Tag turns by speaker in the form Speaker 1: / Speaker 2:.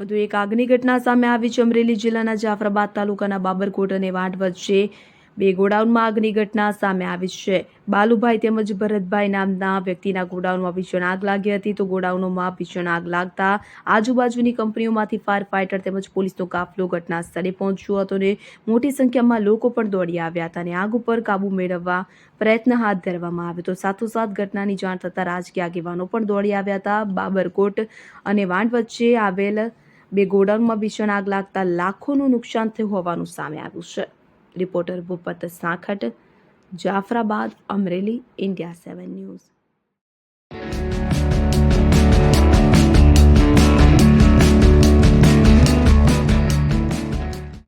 Speaker 1: વધુ એક આગની ઘટના સામે આવી છે। અમરેલી જિલ્લાના જાફરાબાદ તાલુકાના બાબરકોટ અને વાંઢ વચ્ચે બે ગોડાઉનમાં આગની ઘટના સામે આવી છે। બાલુભાઈ તેમજ ભરતભાઈ નામના વ્યક્તિના ગોડાઉનમાં ભીષણ આગ લાગી હતી। તો ગોડાઉનોમાં ભીષણ આગ લાગતા આજુબાજુની કંપનીઓમાંથી ફાયર ફાઇટર તેમજ પોલીસનો કાફલો ઘટના સ્થળે પહોંચ્યો હતો અને મોટી સંખ્યામાં લોકો પણ દોડી આવ્યા હતા અને આગ ઉપર કાબુ મેળવવા પ્રયત્ન હાથ ધરવામાં આવ્યો હતો। સાથોસાથ ઘટનાની જાણ થતાં રાજકીય આગેવાનો પણ દોડી આવ્યા હતા। બાબરકોટ અને વાંઢ વચ્ચે આવેલ બે ગોડાઉનમાં ભીષણ આગ લાગતા લાખોનું નુકસાન થયું હોવાનું સામે આવ્યું છે। Reporter Bhupat Sakhat, Jafrabad, Amreli, India 7 news.